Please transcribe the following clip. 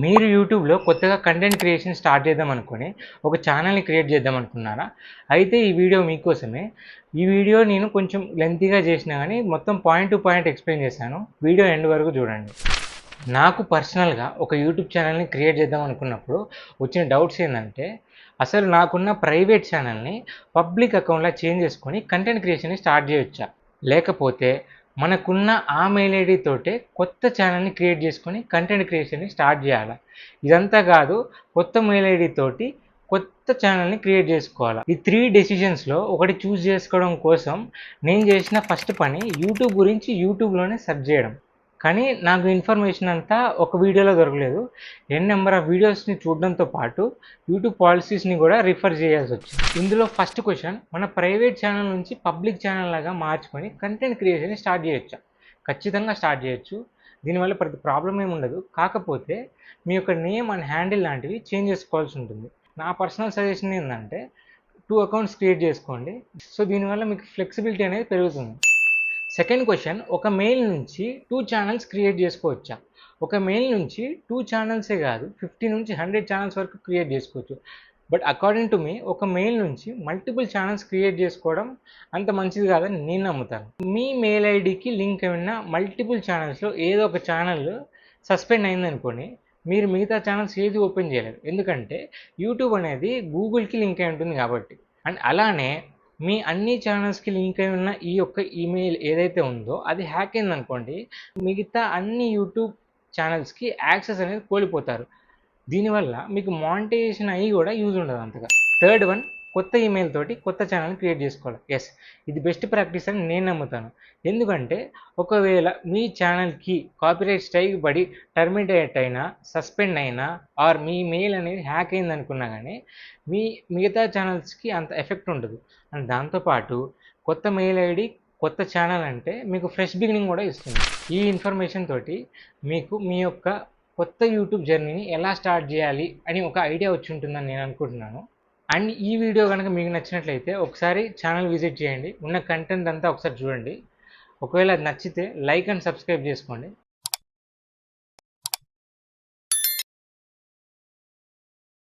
మీరు యూట్యూబ్లో కొత్తగా కంటెంట్ క్రియేషన్ స్టార్ట్ చేద్దాం అనుకుని ఒక ఛానల్ని క్రియేట్ చేద్దాం అనుకున్నారా? అయితే ఈ వీడియో మీకోసమే. ఈ వీడియో నేను కొంచెం లెంతీగా చేసినా కానీ మొత్తం పాయింట్ టు పాయింట్ ఎక్స్ప్లెయిన్ చేశాను. వీడియో ఎండ్ వరకు చూడండి. నాకు పర్సనల్గా ఒక యూట్యూబ్ ఛానల్ని క్రియేట్ చేద్దాం అనుకున్నప్పుడు వచ్చిన డౌట్స్ ఏంటంటే, అసలు నాకున్న ప్రైవేట్ ఛానల్ని పబ్లిక్ అకౌంట్లా చేంజ్ చేసుకొని కంటెంట్ క్రియేషన్ని స్టార్ట్ చేయొచ్చా? లేకపోతే మనకున్న ఆ మెయిల్ ఐడి తోటే కొత్త ఛానల్ని క్రియేట్ చేసుకొని కంటెంట్ క్రియేషన్ని స్టార్ట్ చేయాలా? ఇదంతా కాదు, కొత్త మెయిల్ ఐడి తోటి కొత్త ఛానల్ని క్రియేట్ చేసుకోవాలా? ఈ 3 డెసిషన్స్లో ఒకటి చూస్ చేసుకోవడం కోసం నేను చేసిన ఫస్ట్ పని యూట్యూబ్ గురించి యూట్యూబ్లోనే సెర్చ్ చేయడం. కానీ నాకు ఇన్ఫర్మేషన్ అంతా ఒక వీడియోలో దొరకలేదు. నెంబర్ ఆఫ్ వీడియోస్ని చూడడంతో పాటు యూట్యూబ్ పాలసీస్ని కూడా రిఫర్ చేయాల్సి వచ్చింది. ఇందులో ఫస్ట్ క్వశ్చన్, మన ప్రైవేట్ ఛానల్ నుంచి పబ్లిక్ ఛానల్ లాగా మార్చుకొని కంటెంట్ క్రియేషన్ స్టార్ట్ చేయొచ్చా? ఖచ్చితంగా స్టార్ట్ చేయొచ్చు. దీనివల్ల ప్రతి ప్రాబ్లం ఏమి ఉండదు. కాకపోతే మీ యొక్క నేమ్ అండ్ హ్యాండిల్ లాంటివి చేంజ్ చేసుకోవాల్సి ఉంటుంది. నా పర్సనల్ సజెషన్ ఏంటంటే 2 అకౌంట్స్ క్రియేట్ చేసుకోండి. సో దీనివల్ల మీకు ఫ్లెక్సిబిలిటీ అనేది పెరుగుతుంది. సెకండ్ క్వశ్చన్, ఒక మెయిల్ నుంచి 2 ఛానల్స్ క్రియేట్ చేసుకోవచ్చా? ఒక మెయిల్ నుంచి 2 ఛానల్సే కాదు, 50 నుంచి 100 ఛానల్స్ వరకు క్రియేట్ చేసుకోవచ్చు. బట్ అకార్డింగ్ టు మీ, ఒక మెయిల్ నుంచి మల్టిపుల్ ఛానల్స్ క్రియేట్ చేసుకోవడం అంత మంచిది కాదని నేను నమ్ముతాను. మీ మెయిల్ ఐడికి లింక్ అయిన మల్టిపుల్ ఛానల్స్లో ఏదో ఒక ఛానల్ సస్పెండ్ అయిందనుకోండి, మీరు మిగతా ఛానల్స్ ఏది ఓపెన్ చేయలేరు. ఎందుకంటే యూట్యూబ్ అనేది గూగుల్కి లింక్ అయి ఉంటుంది కాబట్టి. అండ్ అలానే మీ అన్ని ఛానల్స్కి లింక్ అయి ఉన్న ఈ యొక్క ఈమెయిల్ ఏదైతే ఉందో అది హ్యాక్ అయిందనుకోండి, మిగతా అన్ని యూట్యూబ్ ఛానల్స్కి యాక్సెస్ అనేది కోల్పోతారు. దీనివల్ల మీకు మానిటైజేషన్ అయ్యి కూడా యూజ్ ఉండదు అంతగా. థర్డ్ వన్, కొత్త ఈమెయిల్ తోటి కొత్త ఛానల్ క్రియేట్ చేసుకోవాలి. ఎస్, ఇది బెస్ట్ ప్రాక్టీస్ అని నేను నమ్ముతాను. ఎందుకంటే ఒకవేళ మీ ఛానల్కి కాపీరైట్ స్ట్రైక్ పడి టర్మినేట్ అయినా, సస్పెండ్ అయినా, ఆర్ మీ మెయిల్ అనేది హ్యాక్ అయింది అనుకున్నా కానీ మీ మిగతా ఛానల్స్కి అంత ఎఫెక్ట్ ఉండదు. అండ్ దాంతోపాటు కొత్త మెయిల్ ఐడి, కొత్త ఛానల్ అంటే మీకు ఫ్రెష్ బిగినింగ్ కూడా ఇస్తుంది. ఈ ఇన్ఫర్మేషన్ తోటి మీకు మీ యొక్క కొత్త యూట్యూబ్ జర్నీని ఎలా స్టార్ట్ చేయాలి అని ఒక ఐడియా వచ్చి ఉంటుందని నేను అనుకుంటున్నాను. అండ్ ఈ వీడియో కనుక మీకు నచ్చినట్లయితే ఒకసారి ఛానల్ విజిట్ చేయండి, ఉన్న కంటెంట్ అంతా ఒకసారి చూడండి. ఒకవేళ అది నచ్చితే లైక్ అండ్ సబ్స్క్రైబ్ చేసుకోండి.